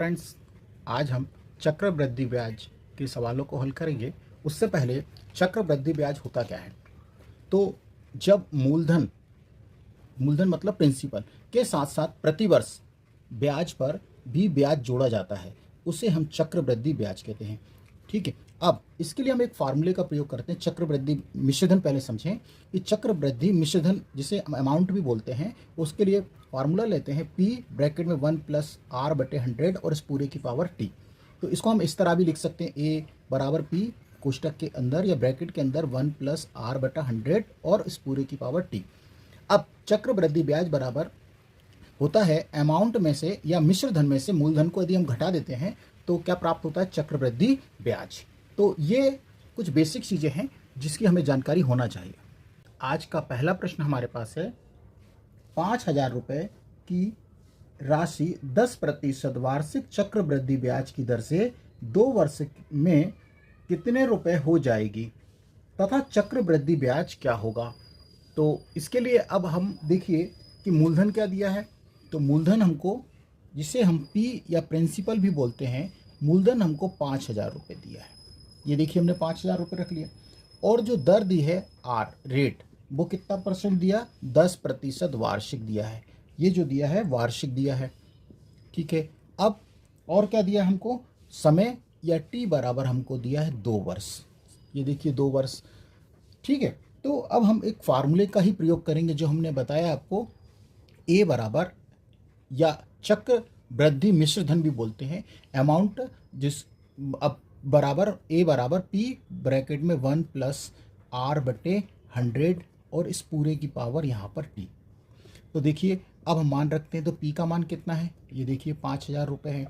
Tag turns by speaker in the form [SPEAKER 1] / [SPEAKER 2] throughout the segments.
[SPEAKER 1] Friends, आज हम चक्रवृद्धि ब्याज के सवालों को हल करेंगे। उससे पहले चक्रवृद्धि ब्याज होता क्या है? तो जब मूलधन मूलधन मतलब प्रिंसिपल के साथ साथ प्रतिवर्ष ब्याज पर भी ब्याज जोड़ा जाता है, उसे हम चक्रवृद्धि ब्याज कहते हैं। ठीक है, अब इसके लिए हम एक फार्मूले का प्रयोग करते हैं। चक्रवृद्धि मिश्रधन पहले समझें कि चक्रवृद्धि मिश्रधन जिसे अमाउंट भी बोलते हैं, उसके लिए फार्मूला लेते हैं P ब्रैकेट में 1+R/100 और इस पूरे की पावर T। तो इसको हम इस तरह भी लिख सकते हैं, A बराबर P कोष्टक के अंदर या ब्रैकेट के अंदर 1+R/100 और इस पूरे की पावर T। अब चक्रवृद्धि ब्याज बराबर होता है अमाउंट में से या मिश्रधन में से मूलधन को यदि हम घटा देते हैं तो क्या प्राप्त होता है? चक्रवृद्धि ब्याज। तो ये कुछ बेसिक चीज़ें हैं जिसकी हमें जानकारी होना चाहिए। आज का पहला प्रश्न हमारे पास है, 5,000 रुपये की राशि 10% वार्षिक चक्रवृद्धि ब्याज की दर से 2 वर्ष में कितने रुपए हो जाएगी तथा चक्रवृद्धि ब्याज क्या होगा? तो इसके लिए अब हम देखिए कि मूलधन क्या दिया है। तो मूलधन हमको, जिसे हम P या प्रिंसिपल भी बोलते हैं, मूलधन हमको 5,000 रुपये दिया है। ये देखिए हमने 5,000 रुपये रख लिया। और जो दर दी है R रेट, वो कितना परसेंट दिया? 10% वार्षिक दिया है। ये जो दिया है वार्षिक दिया है। ठीक है, अब और क्या दिया हमको? समय या T बराबर हमको दिया है 2 वर्ष। ये देखिए 2 वर्ष। ठीक है, तो अब हम एक फार्मूले का ही प्रयोग करेंगे जो हमने बताया आपको। A बराबर या चक्रवृद्धि मिश्रधन भी बोलते हैं, अमाउंट जिस अब बराबर A बराबर P ब्रैकेट में 1+R/100 और इस पूरे की पावर यहाँ पर T। तो देखिए अब हम मान रखते हैं, तो P का मान कितना है? ये देखिए 5,000 रुपये है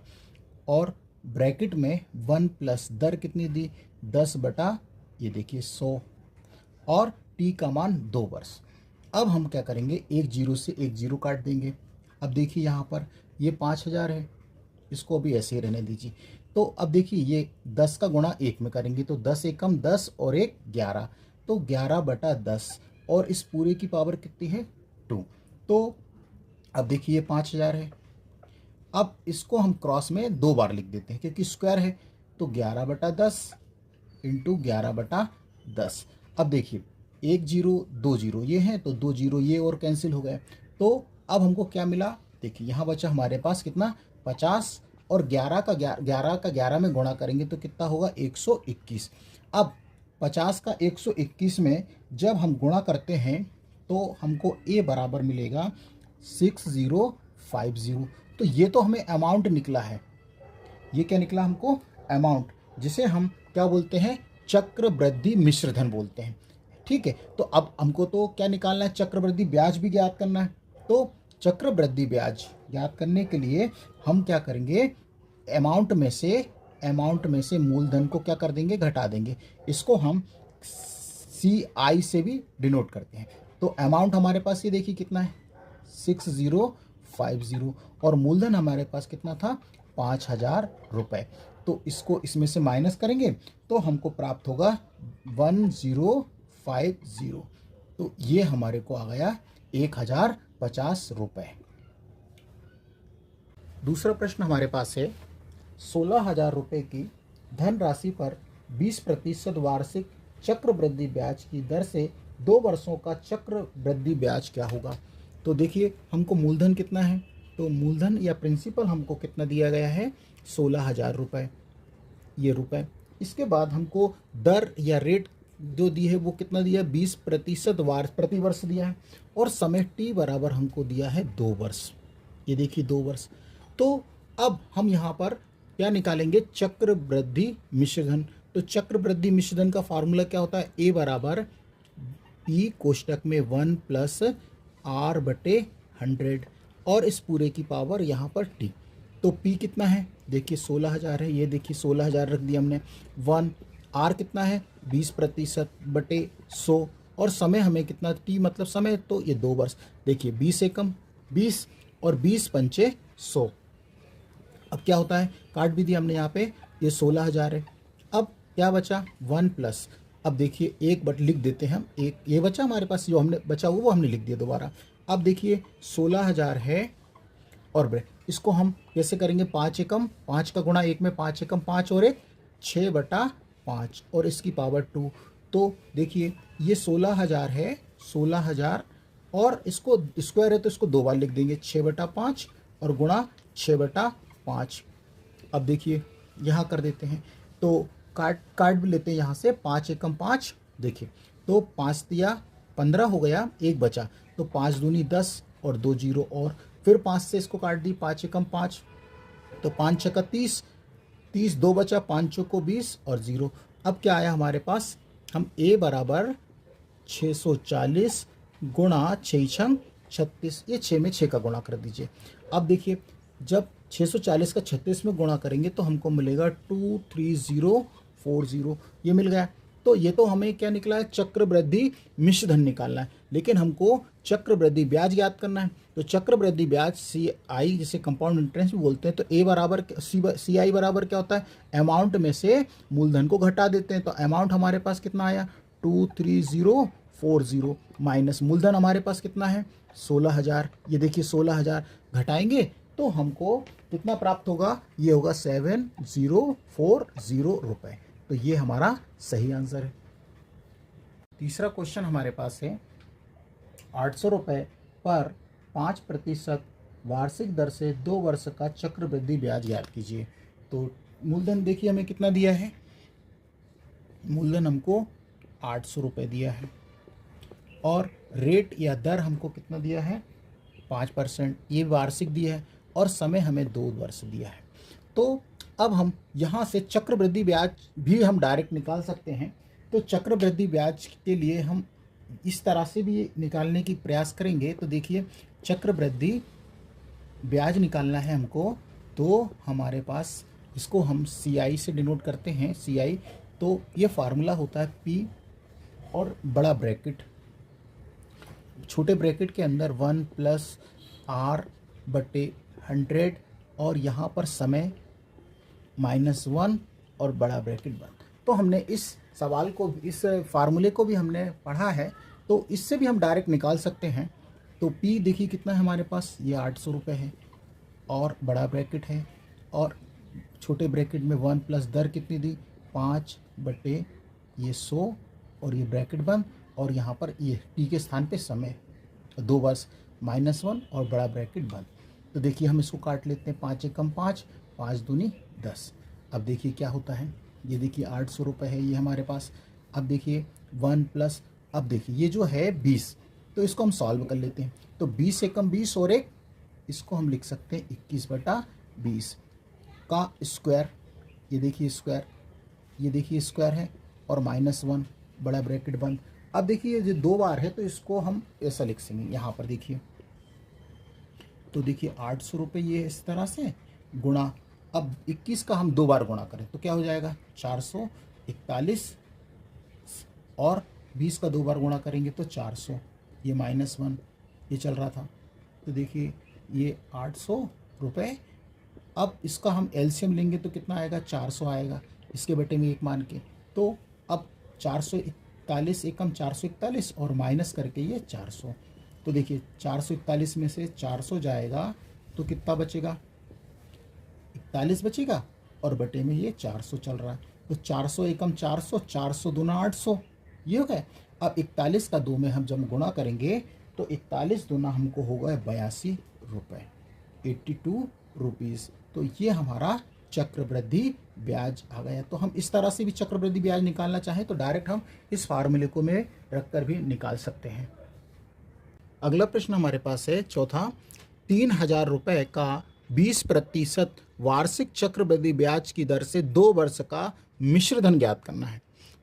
[SPEAKER 1] और ब्रैकेट में 1 प्लस दर कितनी दी? 10 ये देखिए 100 और T का मान 2 वर्ष। अब हम क्या करेंगे, एक जीरो से एक जीरो काट देंगे। अब देखिए यहाँ पर ये 5,000 है, इसको भी ऐसे ही रहने दीजिए। तो अब देखिए ये 10 का गुणा 1 में करेंगे तो 10 एकम 10 और 1 11, तो 11/10 और इस पूरे की पावर कितनी है? 2। तो अब देखिए ये 5,000 है। अब इसको हम क्रॉस में 2 बार लिख देते हैं क्योंकि स्क्वायर है, तो 11/10 इंटू 11/10। अब देखिए 1 जीरो 2 जीरो ये हैं, तो 2 जीरो ये और कैंसिल हो गए। तो अब हमको क्या मिला? देखिए यहाँ बचा हमारे पास कितना? 50 और 11 का 11 में गुणा करेंगे तो कितना होगा? 121। अब 50 का 121 में जब हम गुणा करते हैं तो हमको A बराबर मिलेगा 6050। तो ये तो हमें अमाउंट निकला है। ये क्या निकला हमको? अमाउंट, जिसे हम क्या बोलते हैं? चक्रवृद्धि मिश्रधन बोलते हैं। ठीक है, तो अब हमको तो क्या निकालना है? चक्रवृद्धि ब्याज भी ज्ञात करना है। तो चक्रवृद्धि ब्याज ज्ञात करने के लिए हम क्या करेंगे? अमाउंट में से मूलधन को क्या कर देंगे? घटा देंगे। इसको हम CI से भी डिनोट करते हैं। तो अमाउंट हमारे पास ये देखिए कितना है? 6050 और मूलधन हमारे पास कितना था? 5,000 रुपये। तो इसको इसमें से माइनस करेंगे तो हमको प्राप्त होगा 1050। तो ये हमारे को आ गया 1,050 रुपये। दूसरा प्रश्न हमारे पास है, 16,000 रुपये की धनराशि पर 20% वार्षिक चक्रवृद्धि ब्याज की दर से 2 वर्षों का चक्रवृद्धि ब्याज क्या होगा? तो देखिए हमको मूलधन कितना है? तो मूलधन या प्रिंसिपल हमको कितना दिया गया है? 16,000 रुपये, ये रुपए। इसके बाद हमको दर या रेट जो दी है वो कितना दिया है? 20% प्रति वर्ष दिया है और समय T बराबर हमको दिया है 2 वर्ष। ये देखिए 2 वर्ष। तो अब हम यहाँ पर क्या निकालेंगे? चक्रवृद्धि मिश्रधन। तो चक्रवृद्धि मिश्रधन का फार्मूला क्या होता है? A बराबर P कोष्टक में 1+R/100 और इस पूरे की पावर यहाँ पर T। तो P कितना है? देखिए 16,000 है, ये देखिए 16,000 रख दिया हमने। 1 R कितना है? 20%/100 और समय हमें कितना? T मतलब समय, तो ये 2 वर्ष। देखिए 20 एकम 20 और 20 पंचे 100। अब क्या होता है? काट भी दिया हमने यहाँ पे, ये 16,000 है। अब क्या बचा? 1 प्लस, अब देखिए एक बट लिख देते हैं हम, एक ये बचा हमारे पास, जो हमने बचा वो हमने लिख दिया दोबारा। अब देखिए 16,000 है और इसको हम कैसे करेंगे, 5 एकम 5 का गुणा 1 में 5 एकम 5 और 1 6/5 और इसकी पावर 2। तो देखिए ये 16,000 है, 16,000 और इसको स्क्वायर है तो इसको 2 बार लिख देंगे, 6/5 और गुणा 6/5। अब देखिए यहाँ कर देते हैं तो काट भी लेते हैं यहाँ से, 5 एकम 5, देखिए तो 5 दिया 15 हो गया, 1 बचा, तो 5 दूनी 10 और 2 जीरो और फिर 5 से इसको काट दी, 5 एकम 5 तो 5 छक्का 30, 30 2 बचा, 5 चौको 20 और 0। अब क्या आया हमारे पास, हम a बराबर 640 गुणा 6 छंग 36, ये 6 में 6 का गुणा कर दीजिए। अब देखिए जब 640 का 36 में गुणा करेंगे तो हमको मिलेगा 23040, ये मिल गया। तो ये तो हमें क्या निकला है, चक्रवृद्धि मिश्र धन निकालना है, लेकिन हमको चक्रवृद्धि ब्याज ज्ञात करना है। तो चक्रवृद्धि ब्याज CI जिसे कंपाउंड इंटरेस्ट भी बोलते हैं, तो A बराबर CI बराबर क्या होता है, अमाउंट में से मूलधन को घटा देते हैं। तो अमाउंट हमारे पास कितना आया 23040 माइनस मूलधन हमारे पास कितना है 16,000, ये देखिए 16,000 घटाएंगे तो हमको कितना प्राप्त होगा, ये होगा 7040 रुपये। तो ये हमारा सही आंसर है। तीसरा क्वेश्चन हमारे पास है 800 रुपये पर 5% वार्षिक दर से 2 वर्ष का चक्रवृद्धि ब्याज ज्ञात कीजिए। तो मूलधन देखिए हमें कितना दिया है, मूलधन हमको 800 रुपये दिया है और रेट या दर हमको कितना दिया है 5%, ये वार्षिक दिया है और समय हमें 2 वर्ष दिया है। तो अब हम यहाँ से चक्रवृद्धि ब्याज भी हम डायरेक्ट निकाल सकते हैं। तो चक्रवृद्धि ब्याज के लिए हम इस तरह से भी निकालने की प्रयास करेंगे। तो देखिए चक्रवृद्धि ब्याज निकालना है हमको, तो हमारे पास इसको हम CI से डिनोट करते हैं, CI। तो ये फार्मूला होता है P और बड़ा ब्रैकेट, छोटे ब्रैकेट के अंदर 1 + R/100 और यहाँ पर समय -1 और बड़ा ब्रैकेट बंद। तो हमने इस सवाल को, इस फार्मूले को भी हमने पढ़ा है, तो इससे भी हम डायरेक्ट निकाल सकते हैं। तो P देखिए कितना है हमारे पास, ये 800 रुपये है और बड़ा ब्रैकेट है और छोटे ब्रैकेट में 1 प्लस दर कितनी दी 5/100 और ये ब्रैकेट बंद और यहाँ पर ये P के स्थान पे समय 2 वर्ष -1 और बड़ा ब्रैकेट बंद। तो देखिए हम इसको काट लेते हैं, 5 एकम 5, 5 दूनी 10। अब देखिए क्या होता है, ये देखिए 800 रुपये है ये हमारे पास। अब देखिए 1 प्लस, अब देखिए ये जो है 20, तो इसको हम सॉल्व कर लेते हैं। तो 20 एकम 20 और 1, इसको हम लिख सकते हैं 21/20 का स्क्वायर, ये देखिए स्क्वायर, ये देखिए स्क्वायर है और -1 बड़ा ब्रैकेट बंद। अब देखिए ये 2 बार है तो इसको हम ऐसा लिख सकेंगे, यहाँ पर देखिए। तो देखिए 800 रुपये ये इस तरह से गुणा, अब 21 का हम 2 बार गुणा करें तो क्या हो जाएगा 441 और 20 का 2 बार गुणा करेंगे तो 400, ये -1 ये चल रहा था। तो देखिए ये 800 रुपये। अब इसका हम एलसीएम लेंगे तो कितना आएगा 400 आएगा, इसके बटे में 1 मान के। तो अब 441 एकम 441 और माइनस करके ये 400। तो देखिए 441 में से 400 जाएगा तो कितना बचेगा 41 बचेगा और बटे में ये 400 चल रहा है। तो 400 एकम 400, 400 दूना 800, ये हो गया। अब 41 का 2 में हम जब गुणा करेंगे तो 41 दूना हमको होगा 82 रुपये, 82 रुपीज़। तो ये हमारा चक्रवृद्धि ब्याज आ गया। तो हम इस तरह से भी चक्रवृद्धि ब्याज निकालना चाहें तो डायरेक्ट हम इस फार्मूले को में रखकर भी निकाल सकते हैं। अगला प्रश्न हमारे पास है चौथा, 3000 रुपये का 20% वार्षिक चक्रवृद्धि ब्याज की दर से 2 वर्ष का मिश्रधन ज्ञात करना है।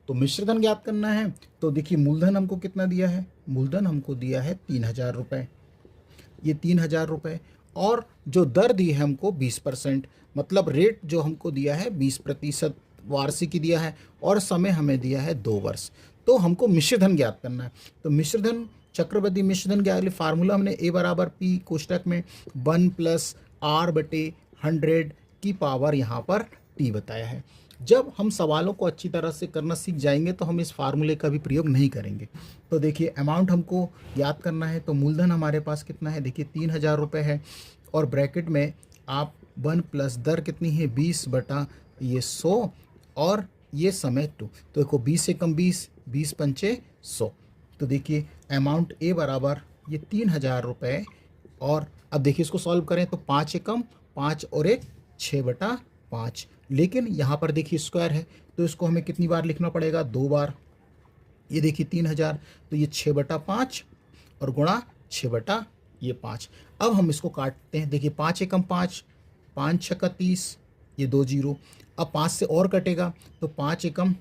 [SPEAKER 1] तो मिश्रधन ज्ञात करना है तो देखिए मूलधन हमको कितना दिया है, मूलधन हमको दिया है 3000 रुपये, ये 3000 रुपये और जो दर दी है हमको 20%, मतलब रेट जो हमको दिया है 20% वार्षिक दिया है और समय हमें दिया है 2 वर्ष। तो हमको मिश्रधन ज्ञात करना है। तो मिश्रधन, चक्रवृद्धि मिश्रधन के अगले फार्मूला हमने A बराबर P कोष्टक में 1 + R/100 की पावर यहाँ पर T बताया है। जब हम सवालों को अच्छी तरह से करना सीख जाएंगे तो हम इस फार्मूले का भी प्रयोग नहीं करेंगे। तो देखिए अमाउंट हमको याद करना है, तो मूलधन हमारे पास कितना है, देखिए 3000 रुपये है और ब्रैकेट में आप 1 प्लस दर कितनी है 20 बटा ये 100 और ये समय 2, तो देखो 20 से कम 20, 20 पंचे 100। तो देखिए अमाउंट ए बराबर ये 3000 रुपये। और अब देखिए इसको सॉल्व करें तो 5 एकम 5 और एक 6 बटा 5, लेकिन यहाँ पर देखिए स्क्वायर है तो इसको हमें कितनी बार लिखना पड़ेगा 2 बार। ये देखिए 3000 तो ये 6 बटा 5 और गुणा 6 बटा ये 5। अब हम इसको काटते हैं, देखिए 5 एकम 5, 5 छक्का 30, ये 2 जीरो। अब 5 से और कटेगा तो 5 एकम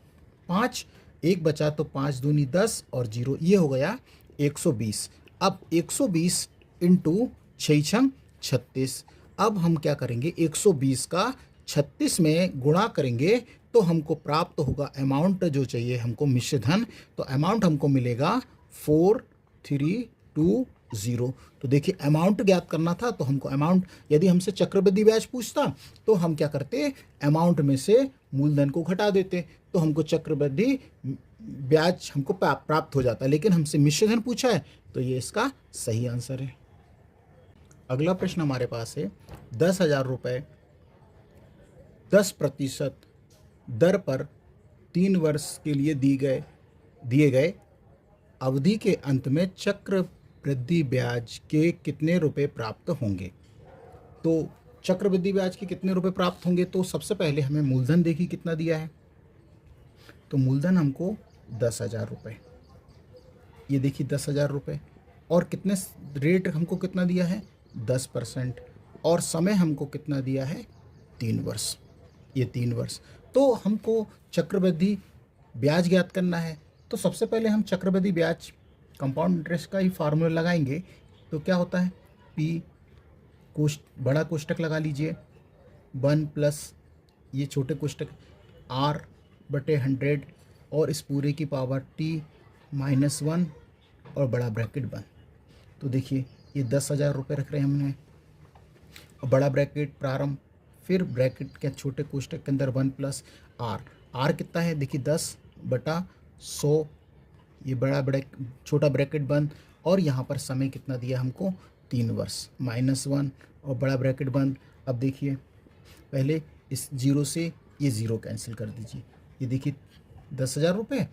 [SPEAKER 1] 5, एक बचा तो 5 दूनी 10 और जीरो, ये हो गया 120। अब 120 इंटू 6 छंग 36। अब हम क्या करेंगे 120 का 36 में गुणा करेंगे तो हमको प्राप्त होगा अमाउंट जो चाहिए हमको मिश्र धन, तो अमाउंट हमको मिलेगा 4320। तो देखिए अमाउंट ज्ञात करना था तो हमको अमाउंट, यदि हमसे चक्रवृद्धि ब्याज पूछता तो हम क्या करते अमाउंट में से मूलधन को घटा देते तो हमको चक्रवृद्धि ब्याज हमको प्राप्त हो जाता, लेकिन हमसे मिश्र धन पूछा है तो ये इसका सही आंसर है। अगला प्रश्न हमारे पास है 10,000 रुपये 10% दर पर 3 वर्ष के लिए दिए गए अवधि के अंत में चक्रवृद्धि ब्याज के कितने रुपए प्राप्त होंगे। तो चक्रवृद्धि ब्याज के कितने रुपए प्राप्त होंगे, तो सबसे पहले हमें मूलधन देखिए कितना दिया है, तो मूलधन हमको 10,000 रुपये, ये देखिए 10,000 रुपये, और कितने रेट हमको कितना दिया है 10%, और समय हमको कितना दिया है 3 वर्ष, ये 3 वर्ष। तो हमको चक्रवृद्धि ब्याज ज्ञात करना है, तो सबसे पहले हम चक्रवृद्धि ब्याज कंपाउंड इंटरेस्ट का ही फार्मूला लगाएंगे। तो क्या होता है पी बड़ा कोष्टक लगा लीजिए 1 प्लस ये छोटे कोष्टक r बटे 100 और इस पूरे की पावर t -1 और बड़ा ब्रैकेट बंद। तो देखिए ये 10,000 रुपये रख रहे हैं हमने, और बड़ा ब्रैकेट प्रारंभ, फिर ब्रैकेट के छोटे कोष्टक के अंदर 1 प्लस r कितना है देखिए 10 बटा 100, ये छोटा ब्रैकेट बंद, और यहाँ पर समय कितना दिया हमको 3 वर्ष -1 और बड़ा ब्रैकेट बंद। अब देखिए पहले इस जीरो से ये ज़ीरो कैंसिल कर दीजिए, ये देखिए 10,000 रुपये।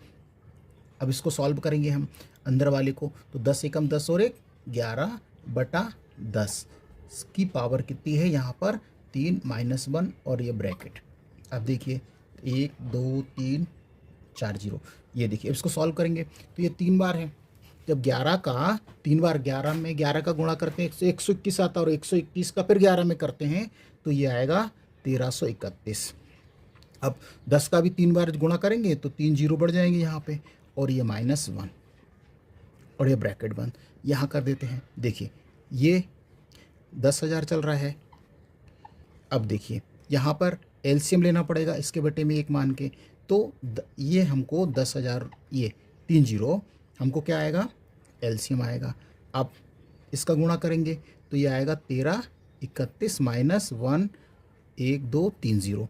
[SPEAKER 1] अब इसको सॉल्व करेंगे हम अंदर वाले को, तो 10 एकम 10 और एक 11 बटा 10 की पावर कितनी है यहाँ पर 3 -1 और ये ब्रैकेट। अब देखिए 1 2 3 4 जीरो, ये देखिए इसको सॉल्व करेंगे तो ये 3 बार है, जब 11 का 3 बार 11 में 11 का गुणा करते हैं 121 आता है, और 121 का फिर 11 में करते हैं तो ये आएगा 1331। अब 10 का भी 3 बार गुणा करेंगे तो 3 जीरो बढ़ जाएंगे यहाँ पे, और ये -1 और ये ब्रैकेट बंद यहाँ कर देते हैं। देखिए ये 10,000 चल रहा है। अब देखिए यहाँ पर एलसीएम लेना पड़ेगा इसके बटे में 1 मान के, तो ये हमको 10,000, ये 3 जीरो हमको क्या आएगा एलसीएम आएगा। अब इसका गुणा करेंगे तो ये आएगा 1331 -1 1 2 3 जीरो।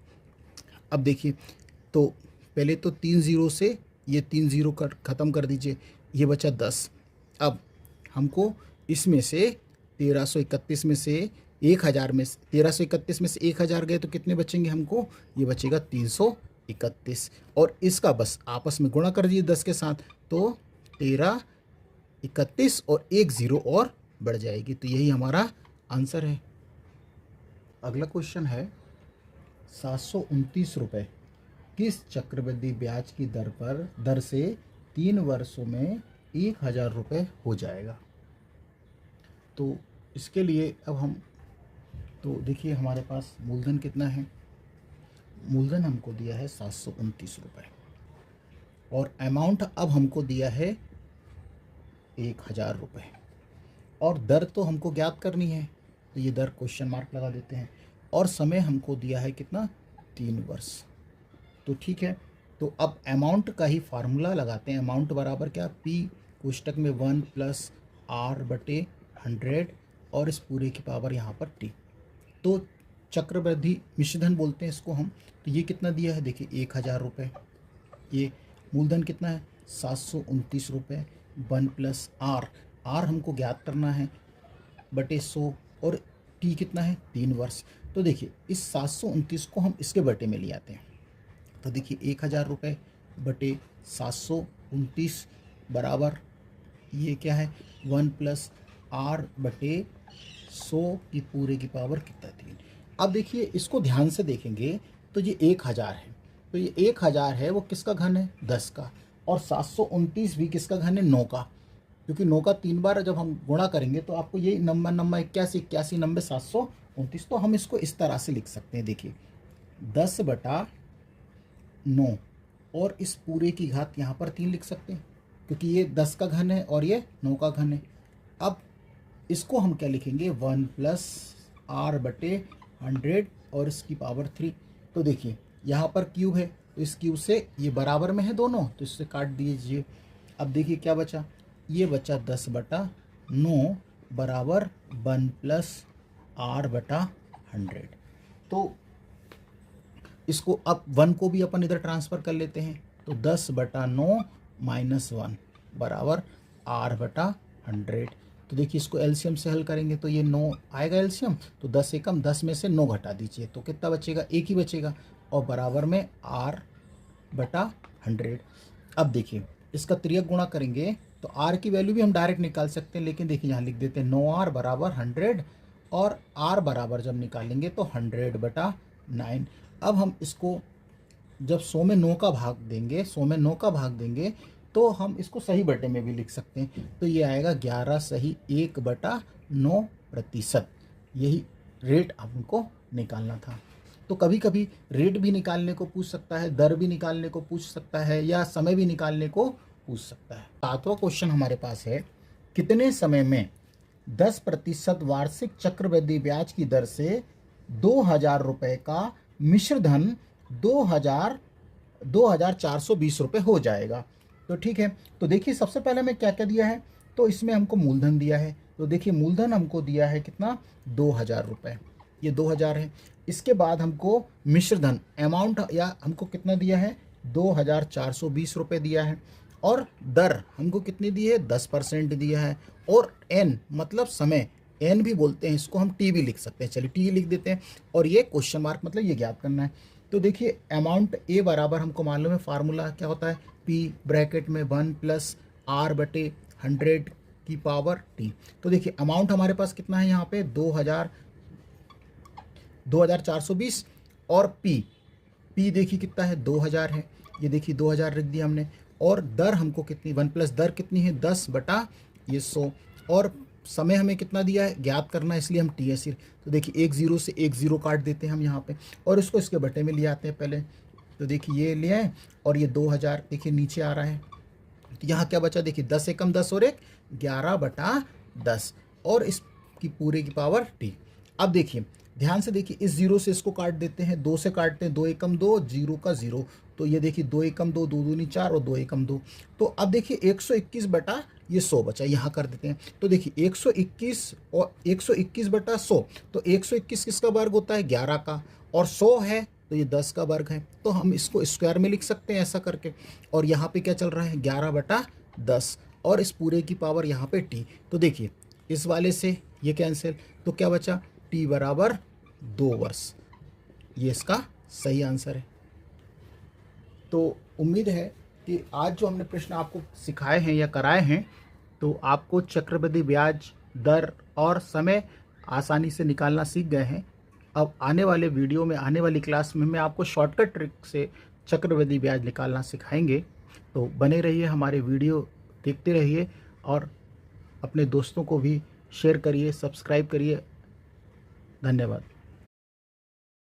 [SPEAKER 1] अब देखिए तो पहले तो 3 जीरो से ये 3 जीरो ख़त्म कर दीजिए, ये बचा 10। अब हमको इसमें से 1331 में से 1000 में 1331 में से 1000 गए तो कितने बचेंगे हमको, ये बचेगा 331, और इसका बस आपस में गुणा कर दीजिए 10 के साथ, तो 1331 और 1 जीरो और बढ़ जाएगी, तो यही हमारा आंसर है। अगला क्वेश्चन है 729 रुपये किस चक्रवृद्धि ब्याज की दर से 3 वर्षों में 1,000 रुपये हो जाएगा। तो इसके लिए अब हम, तो देखिए हमारे पास मूलधन कितना है, मूलधन हमको दिया है 729 रुपये, और अमाउंट अब हमको दिया है 1,000 रुपये, और दर तो हमको ज्ञात करनी है तो ये दर क्वेश्चन मार्क लगा देते हैं, और समय हमको दिया है कितना 3 वर्ष। तो ठीक है, तो अब अमाउंट का ही फार्मूला लगाते हैं। अमाउंट बराबर क्या, पी कोष्टक में 1 प्लस r बटे 100 और इस पूरे की पावर यहाँ पर t, तो चक्रवृद्धि मिश्रधन बोलते हैं इसको हम। तो ये कितना दिया है देखिए 1,000 रुपये, ये मूलधन कितना है 729 रुपये, 1 प्लस r हमको ज्ञात करना है बटे 100, और t टी कितना है 3 वर्ष। तो देखिए इस 729 को हम इसके बटे में ले आते हैं। तो देखिए 1000 रुपये बटे 729 बराबर ये क्या है 1 प्लस आर बटे 100 की पूरे की पावर कितना 3। अब देखिए इसको ध्यान से देखेंगे तो ये 1000 है, तो ये 1000 है वो किसका घन है 10 का, और 729 भी किसका घन है 9 का, क्योंकि 9 का 3 बार जब हम गुणा करेंगे तो आपको ये नंबर 81 90 729। तो हम इसको इस तरह से लिख सकते हैं, देखिए 10/9 और इस पूरे की घात यहाँ पर 3 लिख सकते हैं, क्योंकि ये 10 का घन है और ये 9 का घन है। अब इसको हम क्या लिखेंगे 1 प्लस आर बटे 100 और इसकी पावर 3। तो देखिए यहाँ पर क्यूब है तो इस क्यूब से ये बराबर में है दोनों, तो इससे काट दीजिए। अब देखिए क्या बचा, ये बचा 10/9 बराबर 1 प्लस आर बटा 100। तो इसको अब 1 को भी अपन इधर ट्रांसफ़र कर लेते हैं, तो 10/9 माइनस 1 बराबर आर बटा 100। तो देखिए इसको एलसीएम से हल करेंगे तो ये 9 आएगा एलसीएम, तो 10 एकम 10 में से 9 घटा दीजिए तो कितना बचेगा, 1 ही बचेगा, और बराबर में आर बटा 100। अब देखिए इसका तिर्यक गुणा करेंगे तो आर की वैल्यू भी हम डायरेक्ट निकाल सकते हैं, लेकिन देखिए यहाँ लिख देते हैं 9r बराबर 100 और आर बराबर जब निकालेंगे तो 100/9। अब हम इसको जब 100 में 9 का भाग देंगे, 100 में 9 का भाग देंगे तो हम इसको सही बटे में भी लिख सकते हैं, तो ये आएगा 11 सही 1/9%। यही रेट हमको निकालना था। तो कभी कभी रेट भी निकालने को पूछ सकता है, दर भी निकालने को पूछ सकता है, या समय भी निकालने को पूछ सकता है। 7वां क्वेश्चन हमारे पास है, कितने समय में 10% वार्षिक चक्रवृद्धि ब्याज की दर से 2000 रुपये का मिश्र धन 2420 रुपये हो जाएगा। तो ठीक है, तो देखिए सबसे पहले हमें क्या क्या दिया है, तो इसमें हमको मूलधन दिया है, तो देखिए मूलधन हमको दिया है कितना 2000 रुपये, ये 2000 है। इसके बाद हमको मिश्र धन अमाउंट या हमको कितना दिया है 2420 रुपये दिया है, और दर हमको कितनी दी है 10% दिया है, और एन मतलब समय, एन भी बोलते हैं इसको, हम टी भी लिख सकते हैं, चलिए टी लिख देते हैं, और ये क्वेश्चन मार्क मतलब ये ज्ञात करना है। तो देखिए अमाउंट ए बराबर हमको मालूम है, फार्मूला क्या होता है, पी ब्रैकेट में 1 प्लस आर बटे 100 की पावर टी। तो देखिए अमाउंट हमारे पास कितना है यहाँ पे 2420, और पी देखिए कितना है 2000 है, ये देखिए 2000 लिख दिया हमने, और दर हमको कितनी 1 प्लस दर कितनी है 10/100, और समय हमें कितना दिया है ज्ञात करना है, इसलिए हम टी है सिर्फ। तो देखिए 1 0 से 1 0 काट देते हैं हम यहाँ पे, और इसको इसके बटे में ले आते हैं पहले। तो देखिए ये ले आए, और ये 2000 देखिए नीचे आ रहा है, तो यहाँ क्या बचा देखिए 10 एकम 10 और 1 11/10, और इसकी पूरे की पावर टी। अब देखिए ध्यान से देखिए इस 0 से इसको काट देते हैं, 2 से काटते हैं, 2 एकम 2 0 का 0, तो ये देखिए 2 एकम 2 2 दूनी 4 और 2 एकम 2। तो अब देखिए 121 बटा ये 100 बचा, यहाँ कर देते हैं। तो देखिए 121 और 121/100, तो 121 किसका वर्ग होता है 11 का, और 100 है तो ये 10 का वर्ग है, तो हम इसको स्क्वायर में लिख सकते हैं ऐसा करके। और यहाँ पे क्या चल रहा है 11/10, और इस पूरे की पावर यहाँ पे टी। तो देखिए इस वाले से ये कैंसिल, तो क्या बचा टी बराबर 2 वर्ष, ये इसका सही आंसर है। तो उम्मीद है कि आज जो हमने प्रश्न आपको सिखाए हैं या कराए हैं, तो आपको चक्रवृद्धि ब्याज दर और समय आसानी से निकालना सीख गए हैं। अब आने वाले वीडियो में, आने वाली क्लास में मैं आपको शॉर्टकट ट्रिक से चक्रवृद्धि ब्याज निकालना सिखाएंगे। तो बने रहिए, हमारे वीडियो देखते रहिए, और अपने दोस्तों को भी शेयर करिए, सब्सक्राइब करिए। धन्यवाद।